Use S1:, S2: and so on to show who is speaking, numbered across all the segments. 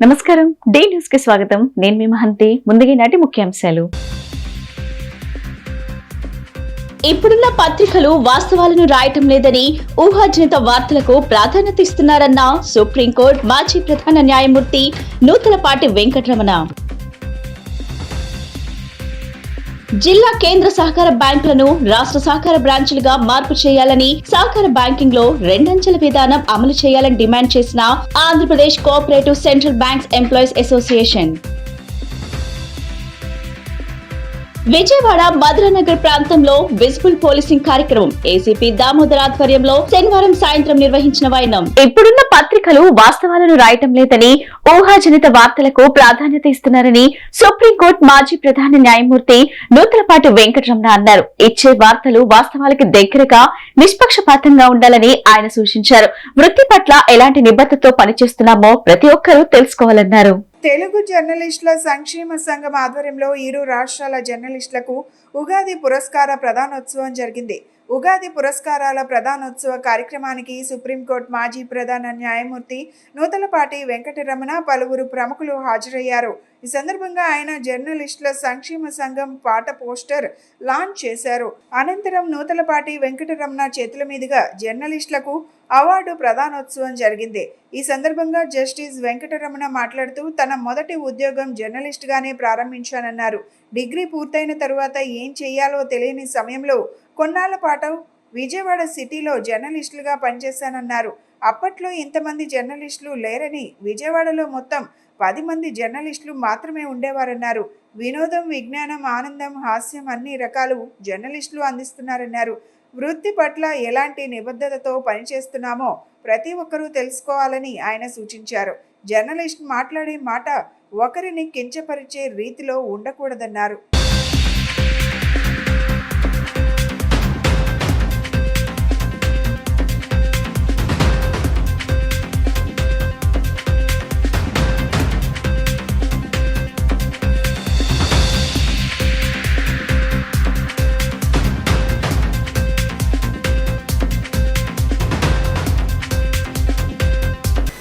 S1: నమస్కారం day news కి స్వాగతం. నేను మీ మహంతి. ముందుగా నాటి ముఖ్యాంశాలు. ఇప్పుడున్న పత్రికలు వాస్తవాలను రాయటం లేదని ఊహాజనిత వార్తలకు ప్రాధాన్యత ఇస్తున్నారన్న సుప్రీంకోర్టు మాజీ ప్రధాన న్యాయమూర్తి నూతలపాటి వెంకటరమణ. జిల్లా కేంద్ర సహకార బ్యాంకులను రాష్ట్ర సహకార బ్రాంచులుగా మార్పు చేయాలని, సహకార బ్యాంకింగ్ లో రెండంచెల విధానం అమలు చేయాలని డిమాండ్ చేసిన Andhra Pradesh cooperative central banks employees association. Vijayawada Madhura Nagar ప్రాంతంలో విజిబుల్ పోలీసింగ్ కార్యక్రమం ఏసీపీ దామోదర్ ఆధ్వర్యంలో శనివారం సాయంత్రం నిర్వహించిన వైనం. ఇప్పుడున్న పత్రికలు వాస్తవాలను రాయటం లేదని, ఊహాజనిత వార్తలకు ప్రాధాన్యత ఇస్తున్నారని సుప్రీంకోర్టు మాజీ ప్రధాన న్యాయమూర్తి నూతలపాటి వెంకటరమణ అన్నారు. ఇచ్చే వార్తలు వాస్తవాలకి దగ్గరగా నిష్పక్షపాతంగా ఉండాలని ఆయన సూచించారు. వృత్తి పట్ల ఎలాంటి నిబద్ధతతో పనిచేస్తున్నామో ప్రతి ఒక్కరూ తెలుసుకోవాలన్నారు.
S2: తెలుగు జర్నలిస్టుల సంక్షేమ సంఘం ఆధ్వర్యంలో ఇరు రాష్ట్రాల జర్నలిస్టులకు ఉగాది పురస్కార ప్రదానోత్సవం జరిగింది. ఉగాది పురస్కారాల ప్రదానోత్సవ కార్యక్రమానికి సుప్రీంకోర్టు మాజీ ప్రధాన న్యాయమూర్తి నూతలపాటి వెంకటరమణ పలువురు ప్రముఖులు హాజరయ్యారు. ఈ సందర్భంగా ఆయన జర్నలిస్టుల సంక్షేమ సంఘం పాట పోస్టర్ లాంచ్ చేశారు. అనంతరం నూతలపాటి వెంకటరమణ చేతుల మీదుగా జర్నలిస్టులకు అవార్డు ప్రదానోత్సవం జరిగింది. ఈ సందర్భంగా జస్టిస్ వెంకటరమణ మాట్లాడుతూ తన మొదటి ఉద్యోగం జర్నలిస్ట్ గానే ప్రారంభించానన్నారు. డిగ్రీ పూర్తయిన తరువాత ఏం చేయాలో తెలియని సమయంలో కొన్నాళ్ల పాటు విజయవాడ సిటీలో జర్నలిస్టులుగా పనిచేశానన్నారు. అప్పట్లో ఇంతమంది జర్నలిస్టులు లేరని, విజయవాడలో మొత్తం 10 మంది జర్నలిస్టులు మాత్రమే ఉండేవారన్నారు. వినోదం, విజ్ఞానం, ఆనందం, హాస్యం అన్ని రకాలు జర్నలిస్టులు అందిస్తున్నారన్నారు. వృత్తి పట్ల ఎలాంటి నిబద్ధతతో పనిచేస్తున్నామో ప్రతి ఒక్కరూ తెలుసుకోవాలని ఆయన సూచించారు. జర్నలిస్ట్ మాట్లాడే మాట ఒకరిని కించపరిచే రీతిలో ఉండకూడదన్నారు.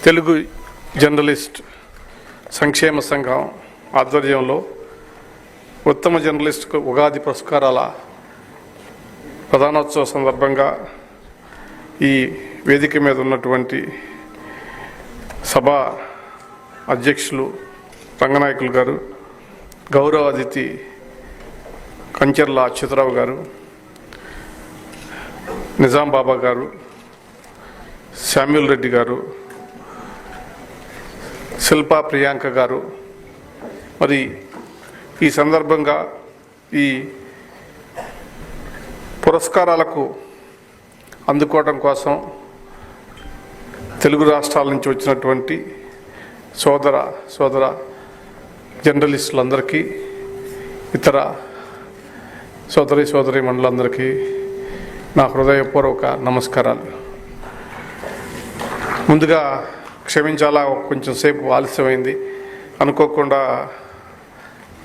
S3: తెలుగు జర్నలిస్ట్ సంక్షేమ సంఘం ఆధ్వర్యంలో ఉత్తమ జర్నలిస్టుకు ఉగాది పురస్కారాల ప్రధానోత్సవ సందర్భంగా ఈ వేదిక మీద ఉన్నటువంటి సభా అధ్యక్షులు రంగనాయకులు గారు, గౌరవ అతిథి కంచెర్ల అచ్యుతరావు గారు, నిజాం బాబా గారు, శామ్యూల్ రెడ్డి గారు, శిల్పా ప్రియాంక గారు, మరి ఈ సందర్భంగా ఈ పురస్కారాలకు అందుకోవడం కోసం తెలుగు రాష్ట్రాల నుంచి వచ్చినటువంటి సోదర జర్నలిస్టులందరికీ, ఇతర సోదరి మండలందరికీ నా హృదయపూర్వక నమస్కారాలు. ముందుగా క్షమించాలా, కొంచెం సేపు ఆలస్యమైంది. అనుకోకుండా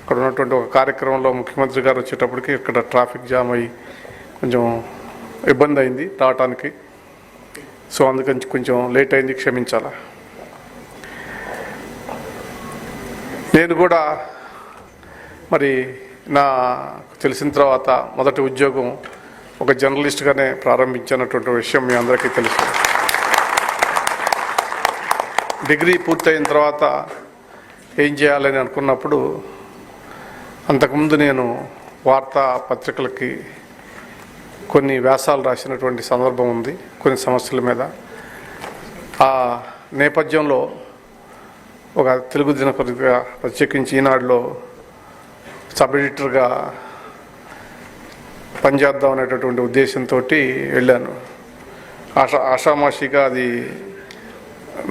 S3: అక్కడ ఉన్నటువంటి ఒక కార్యక్రమంలో ముఖ్యమంత్రి గారు వచ్చేటప్పటికి ఇక్కడ ట్రాఫిక్ జామ్ అయ్యి కొంచెం ఇబ్బంది అయింది రావటానికి. సో అందుకని కొంచెం లేట్ అయింది, క్షమించాలా. నేను కూడా మరి నాకు తెలిసిన తర్వాత మొదటి ఉద్యోగం ఒక జర్నలిస్ట్గానే ప్రారంభించినటువంటి విషయం మీ అందరికీ తెలుసు. డిగ్రీ పూర్తయిన తర్వాత ఏం చేయాలని అనుకున్నప్పుడు అంతకుముందు నేను వార్తా పత్రికలకి కొన్ని వ్యాసాలు రాసినటువంటి సందర్భం ఉంది, కొన్ని సమస్యల మీద. ఆ నేపథ్యంలో ఒక తెలుగు దినపత్రిక, ప్రత్యేకించి ఈనాడులో సబ్ ఎడిటర్గా పనిచేద్దాం అనేటటువంటి ఉద్దేశంతో వెళ్ళాను. ఆషామాషిగా అది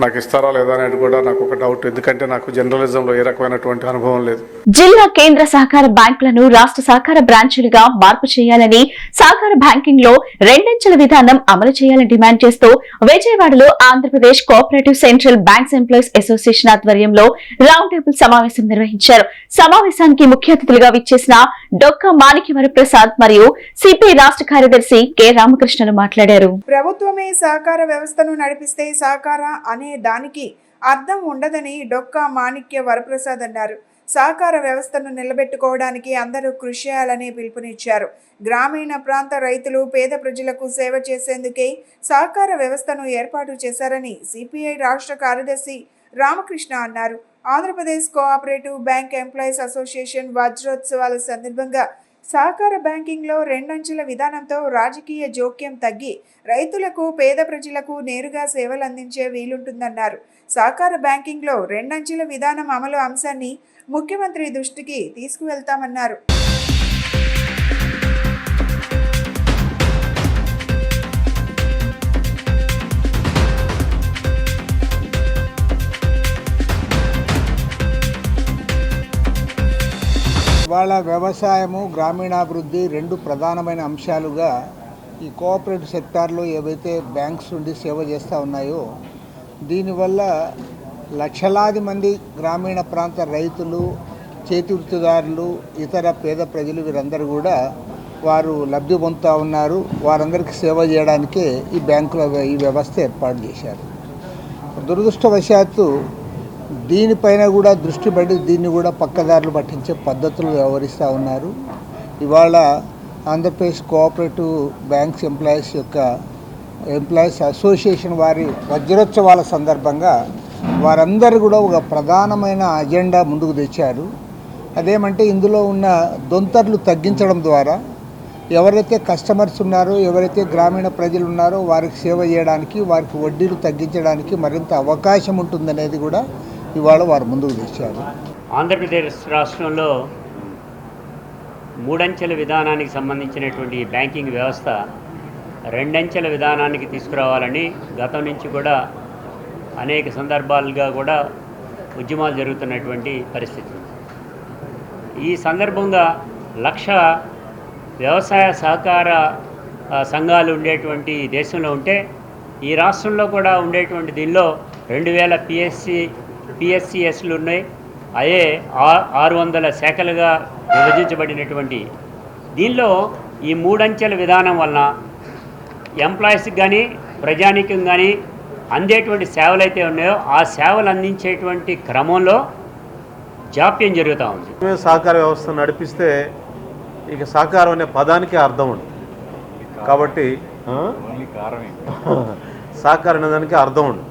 S3: నాకు ఇస్తారా లేదా అనేది కూడా నాకు ఒక డౌట్, ఎందుకంటే నాకు జర్నలిజంలో ఏ రకమైనటువంటి అనుభవం లేదు.
S1: జిల్లా కేంద్ర సహకార బ్యాంకులను రాష్ట్ర సహకార బ్రాంచులుగా మార్పు చేయాలని, సహకార బ్యాంకింగ్ లో రెండంచెల విధానం అమలు చేయాలని డిమాండ్ చేస్తూ విజయవాడలో Andhra Pradesh cooperative central banks employees association ఆధ్వర్యంలో రౌండ్ టేబుల్ సమావేశం నిర్వహించారు. సమావేశానికి ముఖ్య అతిథులుగా విచ్చేసిన డొక్క మాణిక్యవర ప్రసాద్ మరియు సిపిఐ రాష్ట్ర కార్యదర్శి కె రామకృష్ణలు మాట్లాడారు.
S2: ప్రభుత్వమే సహకార వ్యవస్థను నడిపిస్తే సహకార అనే దానికి అర్థం ఉండదని డొక్కా మాణిక్య వరప్రసాద్ అన్నారు. సహకార వ్యవస్థను నిలబెట్టుకోవడానికి అందరూ కృషి చేయాలని పిలుపునిచ్చారు. గ్రామీణ ప్రాంత రైతులు, పేద ప్రజలకు సేవ చేసేందుకే సహకార వ్యవస్థను ఏర్పాటు చేశారని సిపిఐ రాష్ట్ర కార్యదర్శి రామకృష్ణ అన్నారు. Andhra Pradesh cooperative bank employees association వజ్రోత్సవాల సందర్భంగా సహకార బ్యాంకింగ్లో రెండంచెల విధానంతో రాజకీయ జోక్యం తగ్గి రైతులకు, పేద ప్రజలకు నేరుగా సేవలు అందించే వీలుంటుందన్నారు. సహకార బ్యాంకింగ్లో రెండంచెల విధానం అమలు అంశాన్ని ముఖ్యమంత్రి దృష్టికి తీసుకువెళ్తామన్నారు.
S4: ఇవాళ వ్యవసాయము, గ్రామీణాభివృద్ధి రెండు ప్రధానమైన అంశాలుగా ఈ కోఆపరేటివ్ సెక్టార్లో ఏవైతే బ్యాంక్స్ నుండి సేవ చేస్తూ ఉన్నాయో దీనివల్ల లక్షలాది మంది గ్రామీణ ప్రాంత రైతులు, చేతి వృత్తిదారులు, ఇతర పేద ప్రజలు వీరందరూ కూడా వారు లబ్ధి పొందుతూ ఉన్నారు. వారందరికీ సేవ చేయడానికే ఈ బ్యాంకుల ఈ వ్యవస్థ ఏర్పాటు చేశారు. దురదృష్టవశాత్తు దీనిపైన కూడా దృష్టి పెట్టి దీన్ని కూడా పక్కదారులు పట్టించే పద్ధతులు వ్యవహరిస్తూ ఉన్నారు. ఇవాళ Andhra Pradesh cooperative banks employees association వారి వజ్రోత్సవాల సందర్భంగా వారందరూ కూడా ఒక ప్రధానమైన అజెండా ముందుకు తెచ్చారు. అదేమంటే ఇందులో ఉన్న దొంతర్లు తగ్గించడం ద్వారా ఎవరైతే కస్టమర్స్ ఉన్నారో, ఎవరైతే గ్రామీణ ప్రజలు ఉన్నారో వారికి సేవ చేయడానికి, వారికి వడ్డీలు తగ్గించడానికి మరింత అవకాశం ఉంటుందనేది కూడా ఇవాళ వారు ముందుకు తెచ్చారు.
S5: ఆంధ్రప్రదేశ్ రాష్ట్రంలో మూడంచెల విధానానికి సంబంధించినటువంటి బ్యాంకింగ్ వ్యవస్థ రెండంచెల విధానానికి తీసుకురావాలని గతం నుంచి కూడా అనేక సందర్భాలుగా కూడా ఉద్యమాలు జరుగుతున్నటువంటి పరిస్థితి. ఈ సందర్భంగా 1,00,000 వ్యవసాయ సహకార సంఘాలు ఉండేటువంటి దేశంలో ఉంటే ఈ రాష్ట్రంలో కూడా ఉండేటువంటి దీనిలో 2,000 పిఎస్సిఎస్లు ఉన్నాయి. అదే 600 శాఖలుగా విభజించబడినటువంటి దీనిలో ఈ మూడంచెల విధానం వలన ఎంప్లాయీస్కి కానీ ప్రజానీకం కానీ అందేటువంటి సేవలు అయితే ఉన్నాయో ఆ సేవలు అందించేటువంటి క్రమంలో జాప్యం జరుగుతూ ఉంది.
S6: సహకార వ్యవస్థ నడిపిస్తే ఇక సహకారం అనే పదానికి అర్థం ఉంది కాబట్టి సహకారం అనే దానికి అర్థం ఉంది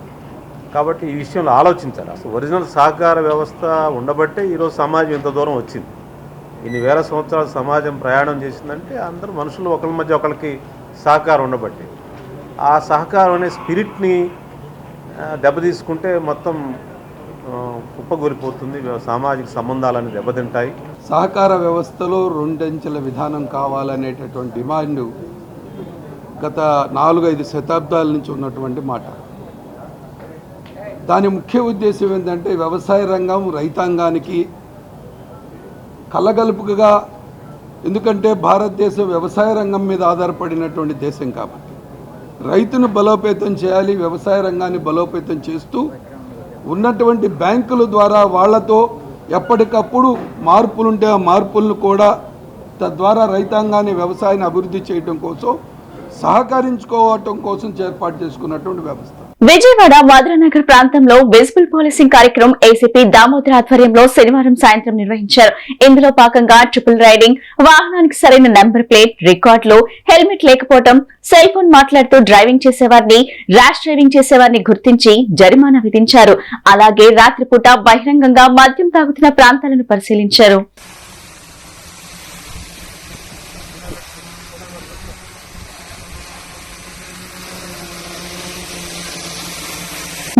S6: కాబట్టి ఈ విషయంలో ఆలోచించాలి. అసలు ఒరిజినల్ సహకార వ్యవస్థ ఉండబట్టే ఈరోజు సమాజం ఇంత దూరం వచ్చింది. ఇన్ని వేల సంవత్సరాలు సమాజం ప్రయాణం చేసిందంటే అందరూ మనుషులు ఒకరి మధ్య ఒకరికి సహకారం ఉండబట్టి ఆ సహకారం అనే స్పిరిట్ని దెబ్బతీసుకుంటే మొత్తం కుప్పగొలిపోతుంది. సామాజిక సంబంధాలని దెబ్బతింటాయి.
S7: సహకార వ్యవస్థలో రెండంచెల విధానం కావాలనేటటువంటి డిమాండ్ గత 4-5 శతాబ్దాల నుంచి ఉన్నటువంటి మాట. దాని ముఖ్య ఉద్దేశం ఏంటంటే వ్యవసాయ రంగం రైతాంగానికి కలగలుపుగా, ఎందుకంటే భారతదేశం వ్యవసాయ రంగం మీద ఆధారపడినటువంటి దేశం కాబట్టి రైతును బలోపేతం చేయాలి. వ్యవసాయ రంగాన్ని బలోపేతం చేస్తూ ఉన్నటువంటి బ్యాంకుల ద్వారా వాళ్లతో ఎప్పటికప్పుడు మార్పులుంటే ఆ మార్పులను కూడా తద్వారా రైతాంగాన్ని, వ్యవసాయాన్ని అభివృద్ధి చేయడం కోసం, సహకరించుకోవటం కోసం ఏర్పాటు చేసుకున్నటువంటి వ్యవస్థ.
S1: విజయవాడ మధురనగర్ ప్రాంతంలో విజిబుల్ పోలీసింగ్ కార్యక్రమం ఏసీపీ దామోదర్ ఆధ్వర్యంలో శనివారం సాయంత్రం నిర్వహించారు. ఇందులో భాగంగా ట్రిపుల్ రైడింగ్, వాహనానికి సరైన నెంబర్ ప్లేట్, రికార్డులు, హెల్మెట్ లేకపోవడం, సెల్ ఫోన్ మాట్లాడుతూ డ్రైవింగ్ చేసేవారిని, ర్యాష్ డ్రైవింగ్ చేసేవారిని గుర్తించి జరిమానా విధించారు. అలాగే రాత్రిపూట బహిరంగంగా మద్యం తాగుతున్న ప్రాంతాలను పరిశీలించారు.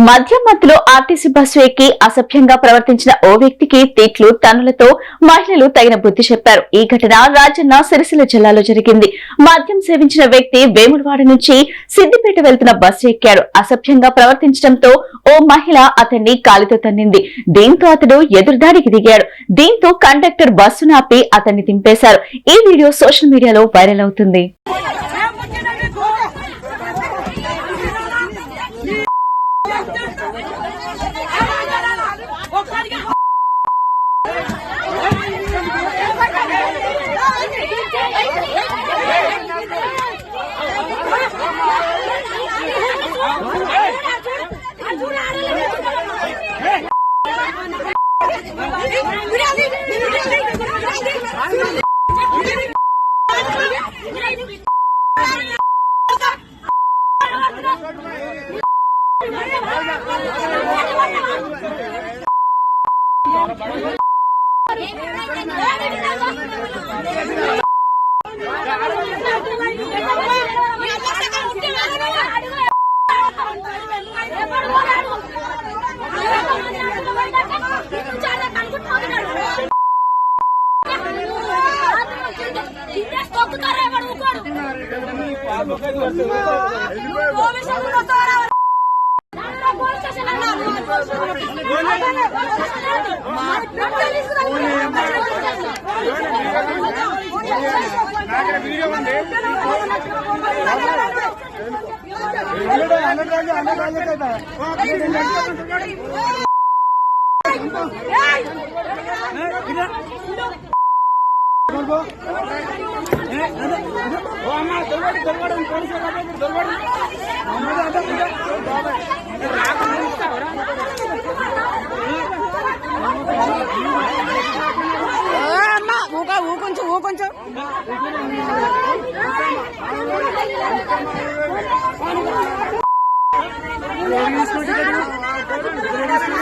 S1: మద్యం మత్తులో ఆర్టీసీ బస్సు ఎక్కి అసభ్యంగా ప్రవర్తించిన ఓ వ్యక్తికి తిట్లు, తన్నులతో మహిళలు తగిన బుద్ధి చెప్పారు. ఈ ఘటన రాజన్న సిరిసిల్ల జిల్లాలో జరిగింది. మద్యం సేవించిన వ్యక్తి వేములవాడ నుంచి సిద్దిపేట వెళ్తున్న బస్సు ఎక్కాడు. అసభ్యంగా ప్రవర్తించడంతో ఓ మహిళ అతన్ని కాలితో తన్నింది. దీంతో అతడు ఎదురుదాడికి దిగాడు. దీంతో కండక్టర్ బస్సును ఆపి అతన్ని దింపేశారు. ఈ వీడియో సోషల్ మీడియాలో వైరల్ అవుతుంది.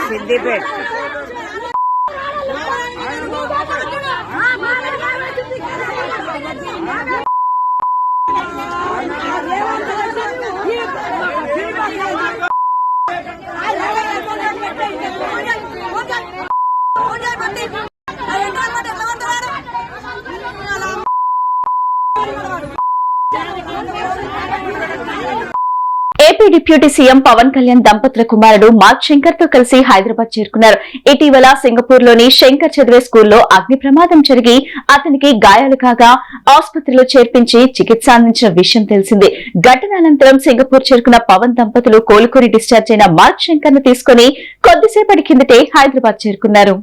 S8: Siddipet
S1: AP deputy CM Pawan Kalyan దంపతుల కుమారుడు మార్క్ శంకర్ తో కలిసి హైదరాబాద్ చేరుకున్నారు. ఇటీవల సింగపూర్ లోని శంకర్ చదివే స్కూల్లో అగ్ని ప్రమాదం జరిగి అతనికి గాయాలు కాగా ఆసుపత్రిలో చేర్పించి చికిత్స అందించిన విషయం తెలిసిందే. ఘటన అనంతరం సింగపూర్ చేరుకున్న పవన్ దంపతులు కోలుకొని డిశ్చార్జ్ అయిన మార్క్ శంకర్ ను తీసుకుని కొద్దిసేపటి కిందటే హైదరాబాద్ చేరుకున్నారు.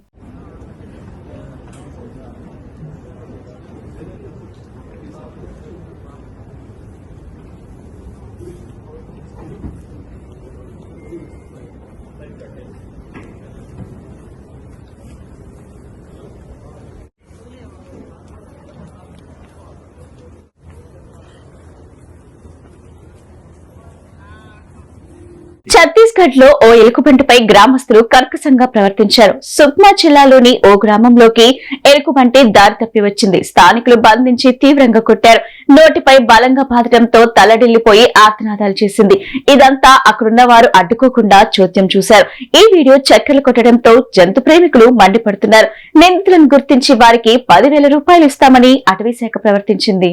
S1: ఛత్తీస్గఢ్ లో ఓ ఎలుగుబంటిపై గ్రామస్తులు కర్కశంగా ప్రవర్తించారు. సుక్మా జిల్లాలోని ఓ గ్రామంలోకి ఎలుగుబంటి దారి తప్పి వచ్చింది. స్థానికులు బంధించి తీవ్రంగా కొట్టారు. నోటిపై బలంగా బాదడంతో తలడిల్లిపోయి ఆర్తనాదాలు చేసింది. ఇదంతా అక్కడున్న వారు అడ్డుకోకుండా చోద్యం చూశారు. ఈ వీడియో చక్కర్లు కొట్టడంతో జంతు ప్రేమికులు మండిపడుతున్నారు. నిందితులను గుర్తించి వారికి 10,000 రూపాయలు ఇస్తామని అటవీశాఖ ప్రవర్తించింది.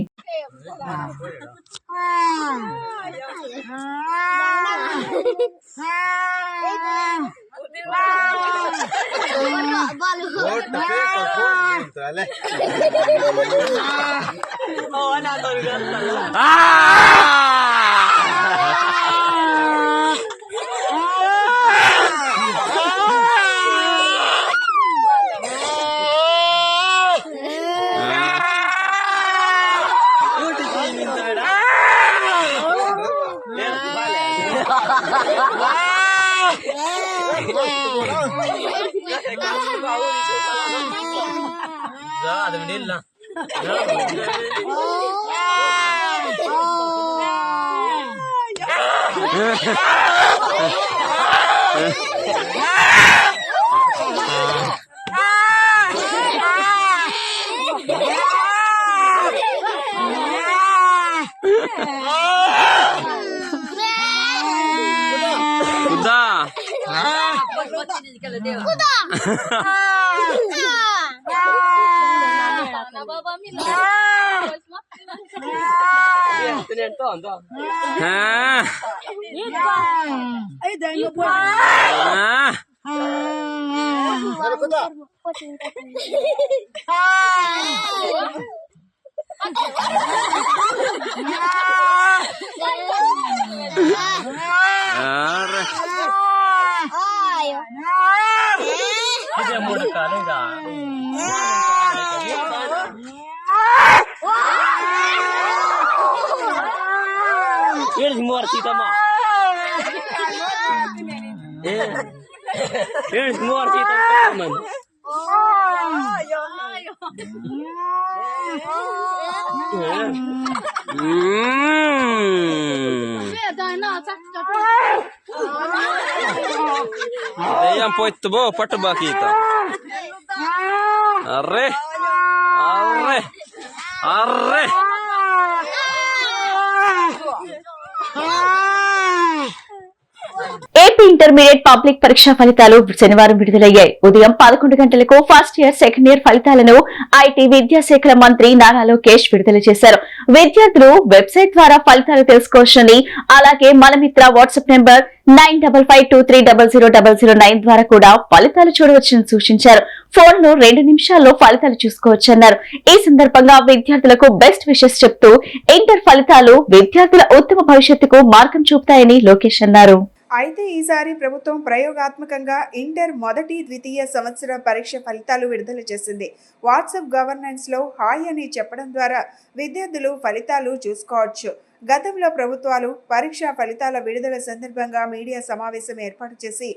S8: Yang poit bo patu ba kita. Arre. Arre. Arre.
S1: AP intermediate public పరీక్ష ఫలితాలు శనివారం విడుదలయ్యాయి. ఉదయం 11 గంటలకు ఫస్ట్ ఇయర్, సెకండ్ ఇయర్ ఫలితాలను ఐటీ విద్యాశాఖ మంత్రి నారా లోకేష్ విడుదల చేశారు. విద్యార్థులు వెబ్సైట్ ద్వారా ఫలితాలు తెలుసుకోవచ్చని, అలాగే మన మిత్ర వాట్సాప్ నెంబర్ 9552300009 ద్వారా కూడా ఫలితాలు చూడవచ్చని సూచించారు. ఫోన్ లో 2 నిమిషాల్లో ఫలితాలు చూసుకోవచ్చన్నారు. ఈ సందర్భంగా విద్యార్థులకు బెస్ట్ విషెస్ చెప్తూ ఇంటర్ ఫలితాలు విద్యార్థుల ఉత్తమ భవిష్యత్తుకు మార్గం చూపుతాయని లోకేష్ అన్నారు.
S2: అయితే ఈసారి ప్రభుత్వం ప్రయోగాత్మకంగా ఇంటర్ మొదటి, ద్వితీయ సంవత్సర పరీక్ష ఫలితాలు విడుదల చేసింది. వాట్సాప్ గవర్నెన్స్ లో హాయ్ అని చెప్పడం ద్వారా విద్యార్థులు ఫలితాలు చూసుకోవచ్చు. గతంలో ప్రభుత్వాలు పరీక్ష ఫలితాల విడుదల సందర్భంగా మీడియా సమావేశం ఏర్పాటు చేసి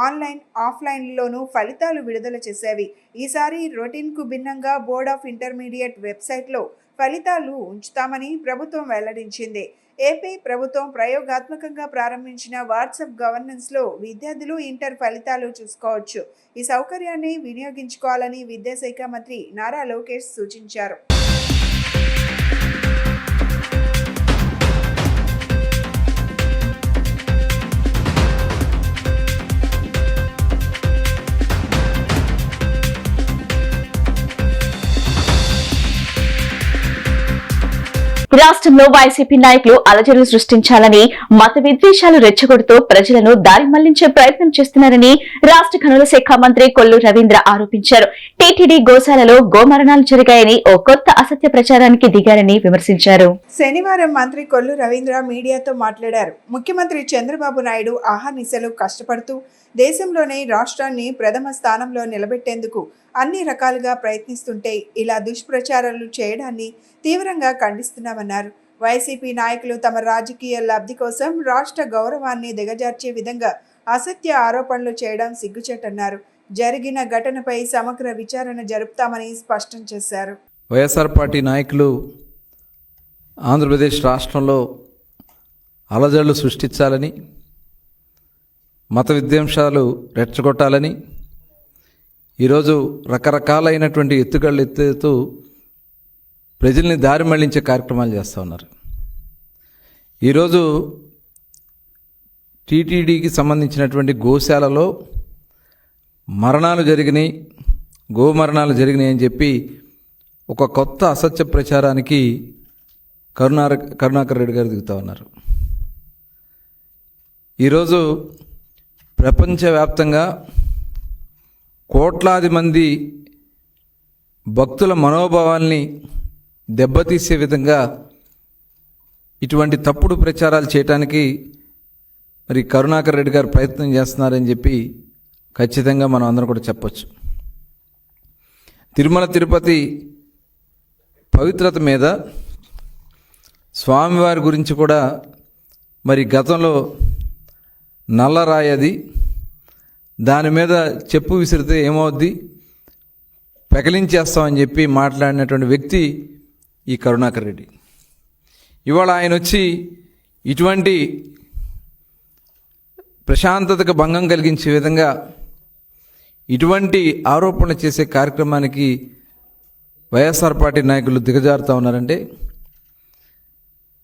S2: ఆన్లైన్, ఆఫ్లైన్లోనూ ఫలితాలు విడుదల చేసేవి. ఈసారి రొటీన్కు భిన్నంగా బోర్డ్ ఆఫ్ ఇంటర్మీడియట్ వెబ్సైట్లో ఫలితాలు ఉంచుతామని ప్రభుత్వం వెల్లడించింది. ఏపీ ప్రభుత్వం ప్రయోగాత్మకంగా ప్రారంభించిన వాట్సాప్ గవర్నెన్స్లో విద్యార్థులు ఇంటర్ ఫలితాలు చూసుకోవచ్చు. ఈ సౌకర్యాన్ని వినియోగించుకోవాలని విద్యాశాఖ మంత్రి నారా లోకేష్ సూచించారు.
S1: రాష్ట్రంలో వైసీపీ నాయకులు అలజడులు సృష్టించాలని, మత విద్వేషాలు రెచ్చగొడుతూ ప్రజలను దారి మళ్లించే ప్రయత్నం చేస్తున్నారని రాష్ట్ర గనుల శాఖ మంత్రి కొల్లు రవీంద్ర ఆరోపించారు. టీటీడీ గోశాలలో గోమరణాలు జరిగాయని ఓ కొత్త అసత్య ప్రచారానికి దిగారని విమర్శించారు.
S2: శనివారం మంత్రి కొల్లు రవీంద్ర మీడియాతో మాట్లాడారు. ముఖ్యమంత్రి చంద్రబాబు నాయుడు ఆహానిశలు కష్టపడుతూ దేశంలోనే రాష్ట్రాన్ని ప్రథమ స్థానంలో నిలబెట్టేందుకు అన్ని రకాలుగా ప్రయత్నిస్తుంటే ఇలా దుష్ప్రచారాలు చేయడాన్ని తీవ్రంగా ఖండిస్తున్నామన్నారు. వైసీపీ నాయకులు తమ రాజకీయ లబ్ధి కోసం రాష్ట్ర గౌరవాన్ని దిగజార్చే విధంగా అసత్య ఆరోపణలు చేయడం సిగ్గుచేటన్నారు. జరిగిన ఘటనపై సమగ్ర విచారణ జరుపుతామని స్పష్టం చేశారు.
S9: వైఎస్ఆర్ పార్టీ నాయకులు ఆంధ్రప్రదేశ్ రాష్ట్రంలో అలజడులు సృష్టించాలని, మత విద్వేషాలు రెచ్చగొట్టాలని ఈరోజు రకరకాలైనటువంటి ఎత్తుగళ్ళు ఎత్తుతూ ప్రజల్ని దారి మళ్లించే కార్యక్రమాలు చేస్తూ ఉన్నారు. ఈరోజు టీటీడీకి సంబంధించినటువంటి గోశాలలో మరణాలు జరిగినాయి, గోమరణాలు జరిగినాయి అని చెప్పి ఒక కొత్త అసత్య ప్రచారానికి కరుణాకర్ రెడ్డి గారు దిగుతూ ఉన్నారు. ఈరోజు ప్రపంచవ్యాప్తంగా కోట్లాది మంది భక్తుల మనోభావాల్ని దెబ్బతీసే విధంగా ఇటువంటి తప్పుడు ప్రచారాలు చేయడానికి మరి కరుణాకర్ రెడ్డి గారు ప్రయత్నం చేస్తున్నారని చెప్పి ఖచ్చితంగా మనం అందరం కూడా చెప్పొచ్చు. తిరుమల తిరుపతి పవిత్రత మీద, స్వామివారి గురించి కూడా మరి గతంలో నల్లరాయి అది, దాని మీద చెప్పు విసిరితే ఏమవుద్ది, పెకలించేస్తామని చెప్పి మాట్లాడినటువంటి వ్యక్తి ఈ కరుణాకర్ రెడ్డి. ఇవాళ ఆయన వచ్చి ఇటువంటి ప్రశాంతతకు భంగం కలిగించే విధంగా ఇటువంటి ఆరోపణలు చేసే కార్యక్రమానికి వైఎస్ఆర్ పార్టీ నాయకులు దిగజారుతూ ఉన్నారంటే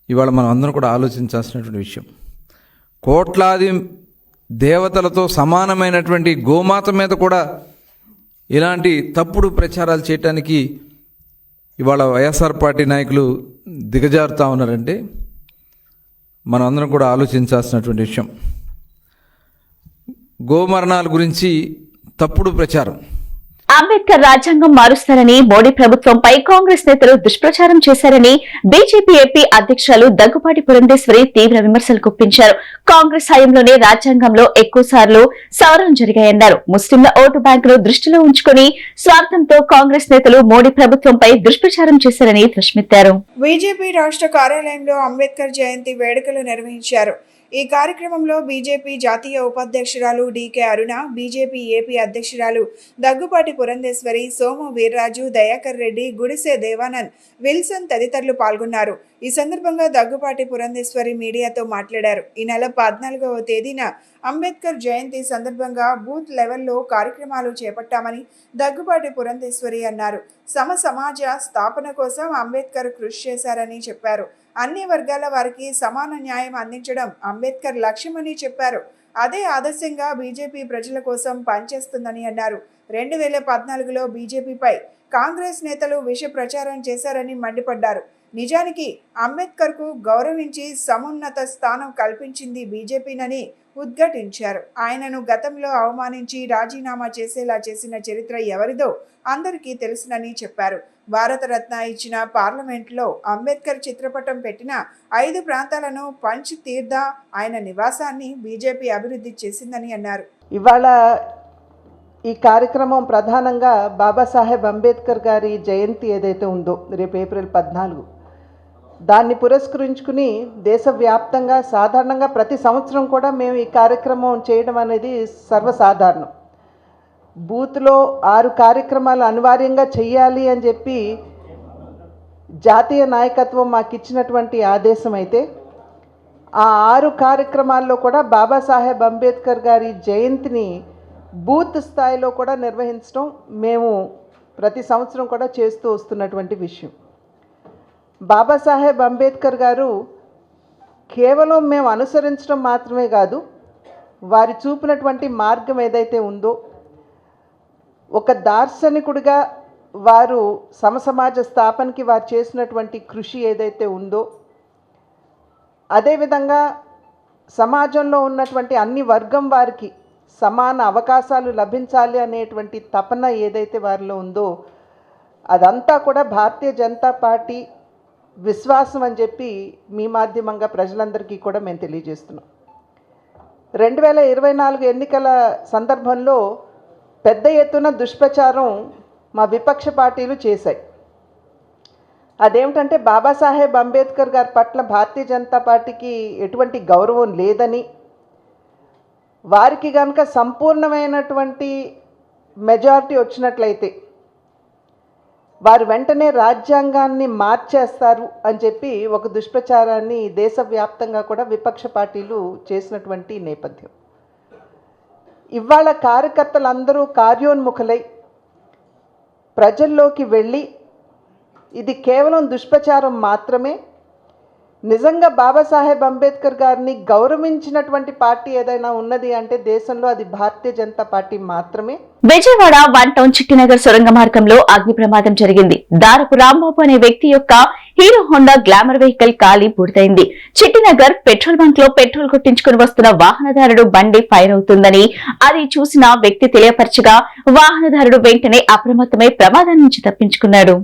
S9: ఇవాళ మనం అందరం కూడా ఆలోచించాల్సినటువంటి విషయం. కోట్లాది దేవతలతో సమానమైనటువంటి గోమాత మీద కూడా ఇలాంటి తప్పుడు ప్రచారాలు చేయటానికి ఇవాళ వైఎస్ఆర్ పార్టీ నాయకులు దిగజారుతూ ఉన్నారంటే మనం అందరం కూడా ఆలోచించాల్సినటువంటి విషయం. గోమరణాల గురించి తప్పుడు ప్రచారం.
S1: అంబేద్కర్ రాజ్యాంగం మారుస్తారని మోడీ ప్రభుత్వంపై కాంగ్రెస్ నేతలు దుష్ప్రచారం చేశారని బీజేపీ ఏపీ అధ్యక్షురాలు దగ్గుపాటి పురంధేశ్వరి తీవ్ర విమర్శలు గుప్పించారు. కాంగ్రెస్ హయాంలోనే రాజ్యాంగంలో ఎక్కువ సార్లు సవరణలు జరిగాయన్నారు. ముస్లింల ఓటు బ్యాంకును దృష్టిలో ఉంచుకుని స్వార్థంతో కాంగ్రెస్ నేతలు మోడీ ప్రభుత్వంపై దుష్ప్రచారం చేశారని ధ్వజమెత్తారు.
S2: బీజేపీ రాష్ట్ర కార్యాలయంలో అంబేద్కర్ జయంతి వేడుకలు నిర్వహించారు. ఈ కార్యక్రమంలో బీజేపీ జాతీయ ఉపాధ్యక్షురాలు డీకే అరుణ, బీజేపీ ఏపీ అధ్యక్షురాలు దగ్గుపాటి పురంధేశ్వరి, సోము వీర్రాజు, దయాకర్ రెడ్డి, గుడిసె దేవానంద్, విల్సన్ తదితరులు పాల్గొన్నారు. ఈ సందర్భంగా దగ్గుపాటి పురంధేశ్వరి మీడియాతో మాట్లాడారు. ఈ నెల 14వ తేదీన అంబేద్కర్ జయంతి సందర్భంగా బూత్ లెవెల్లో కార్యక్రమాలు చేపట్టామని దగ్గుపాటి పురంధేశ్వరి అన్నారు. సమాజ స్థాపన కోసం అంబేద్కర్ కృషి చేశారని చెప్పారు. అన్ని వర్గాల వారికి సమాన న్యాయం అందించడం అంబేద్కర్ లక్ష్యమని చెప్పారు. అదే ఆదర్శంగా బీజేపీ ప్రజల కోసం పనిచేస్తుందని అన్నారు. 2014లో బీజేపీపై కాంగ్రెస్ నేతలు విష ప్రచారం చేశారని మండిపడ్డారు. నిజానికి అంబేద్కర్కు గౌరవించి సమున్నత స్థానం కల్పించింది బీజేపీనని ఉద్ఘాటించారు. ఆయనను గతంలో అవమానించి రాజీనామా చేసేలా చేసిన చరిత్ర ఎవరిదో అందరికీ తెలుసునని చెప్పారు. భారతరత్న ఇచ్చిన పార్లమెంట్లో అంబేద్కర్ చిత్రపటం పెట్టిన 5 ప్రాంతాలను పంచ్ తీర్థ ఆయన నివాసాన్ని బీజేపీ అభివృద్ధి చేసిందని అన్నారు.
S10: ఇవాళ ఈ కార్యక్రమం ప్రధానంగా బాబాసాహెబ్ అంబేద్కర్ గారి జయంతి ఏదైతే ఉందో రేపు ఏప్రిల్ 14, దాన్ని పురస్కరించుకుని దేశవ్యాప్తంగా సాధారణంగా ప్రతి సంవత్సరం కూడా మేము ఈ కార్యక్రమం చేయడం అనేది సర్వసాధారణం. బూత్లో 6 కార్యక్రమాలు అనివార్యంగా చెయ్యాలి అని చెప్పి జాతీయ నాయకత్వం మాకు ఇచ్చినటువంటి ఆదేశం అయితే ఆ 6 కార్యక్రమాల్లో కూడా బాబాసాహెబ్ అంబేద్కర్ గారి జయంతిని బూత్ స్థాయిలో కూడా నిర్వహించడం మేము ప్రతి సంవత్సరం కూడా చేస్తూ వస్తున్నటువంటి విషయం. బాబాసాహెబ్ అంబేద్కర్ గారు కేవలం మేము అనుసరించడం మాత్రమే కాదు, వారి చూపినటువంటి మార్గం ఏదైతే ఉందో ఒక దార్శనికుడిగా వారు సమసమాజ స్థాపనకి వారు చేసినటువంటి కృషి ఏదైతే ఉందో, అదేవిధంగా సమాజంలో ఉన్నటువంటి అన్ని వర్గం వారికి సమాన అవకాశాలు లభించాలి అనేటువంటి తపన ఏదైతే వారిలో ఉందో అదంతా కూడా భారతీయ జనతా పార్టీ విశ్వాసం అని చెప్పి మీ మాధ్యమంగా ప్రజలందరికీ కూడా మేము తెలియజేస్తున్నాం. 2024 ఎన్నికల సందర్భంలో పెద్ద ఎత్తున దుష్ప్రచారం మా విపక్ష పార్టీలు చేశాయి. అదేమిటంటే బాబాసాహెబ్ అంబేద్కర్ గారి పట్ల భారతీయ జనతా పార్టీకి ఎటువంటి గౌరవం లేదని, వారికి కనుక సంపూర్ణమైనటువంటి మెజారిటీ వచ్చినట్లయితే వారు వెంటనే రాజ్యాంగాన్ని మార్చేస్తారు అని చెప్పి ఒక దుష్ప్రచారాన్ని దేశవ్యాప్తంగా కూడా విపక్ష పార్టీలు చేసినటువంటి నేపథ్యం. ఇవాళ కార్యకర్తలందరూ కార్యోన్ముఖులై ప్రజల్లోకి వెళ్ళి ఇది కేవలం దుష్ప్రచారం మాత్రమే, నిజంగా బాబాసాహెబ్ అంబేద్కర్ గారిని గౌరవించినటువంటి పార్టీ ఏదైనా ఉన్నది అంటే దేశంలో అది భారతీయ జనతా పార్టీ మాత్రమే.
S1: విజయవాడ 1 టౌన్ చిట్టినగర్ సొరంగ మార్గంలో అగ్ని ప్రమాదం జరిగింది. దారపు రాంబాబు అనే వ్యక్తి యొక్క హీరో హోండా గ్లామర్ వెహికల్ కాలి పూర్తయింది. చిట్టినగర్ పెట్రోల్ బంక్ లో పెట్రోల్ కొట్టించుకుని వస్తున్న వాహనదారుడు బండి ఫైర్ అవుతుందని అది చూసిన వ్యక్తి తెలియపరచగా వాహనదారుడు వెంటనే అప్రమత్తమై ప్రమాదం నుంచి తప్పించుకున్నాడు.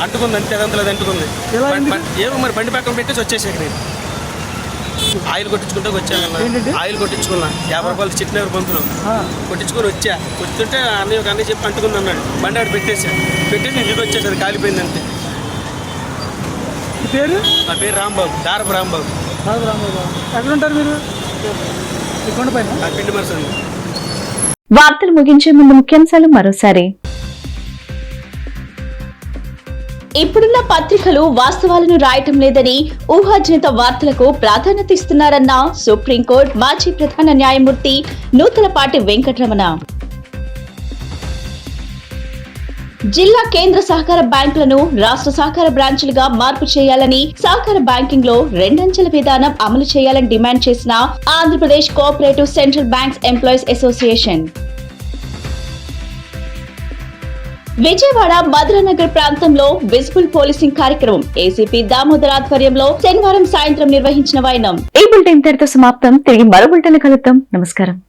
S8: అంటుకుంది అంతే, అదంతా అంటుకుంది. ఏమో మరి బండి పక్కన పెట్టేసి వచ్చేసాక నేను ఆయిల్ కొట్టించుకుంటూ వచ్చాను. ఆయిల్ కొట్టించుకున్నా 50 రూపాయలు చిట్టినగర్ పంపులు కొట్టించుకొని వస్తుంటే అన్నయ్య చెప్పి అంటుకుంది అన్నాడు. బండి ఆడ పెట్టేసి నేను ఇది వచ్చేసారు, కాలిపోయింది అంతే. పేరు నా పేరు రాంబాబు, దారపు రాంబాబు. ఎక్కడ ఉంటారు మీరు? పిండి మరుసండి.
S1: వార్తలు ముగించే ముందు ముఖ్యాంశాలు మరోసారి. ఇప్పుడున్న పత్రికలు వాస్తవాలను రాయటం లేదని, ఊహాజనిత వార్తలకు ప్రాధాన్యత ఇస్తున్నారన్న సుప్రీంకోర్టు మాజీ ప్రధాన న్యాయమూర్తి నూతలపాటి వెంకటరమణ. జిల్లా కేంద్ర సహకార బ్యాంకులను రాష్ట్ర సహకార బ్రాంచులుగా మార్పు చేయాలని, సహకార బ్యాంకింగ్ లో 2 అంచెల విధానం అమలు చేయాలని డిమాండ్ చేసిన Andhra Pradesh cooperative central banks employees association. Vijayawada Madhura Nagar ప్రాంతంలో విజిబుల్ పోలీసింగ్ కార్యక్రమం ఏసీపీ దామోదర్ ఆధ్వర్యంలో శనివారం సాయంత్రం నిర్వహించిన వైనం. ఈ బులెటిన్ ఇంతటితో సమాప్తం. తిరిగి మరో బులెటిన్ కలుద్దాం. నమస్కారం.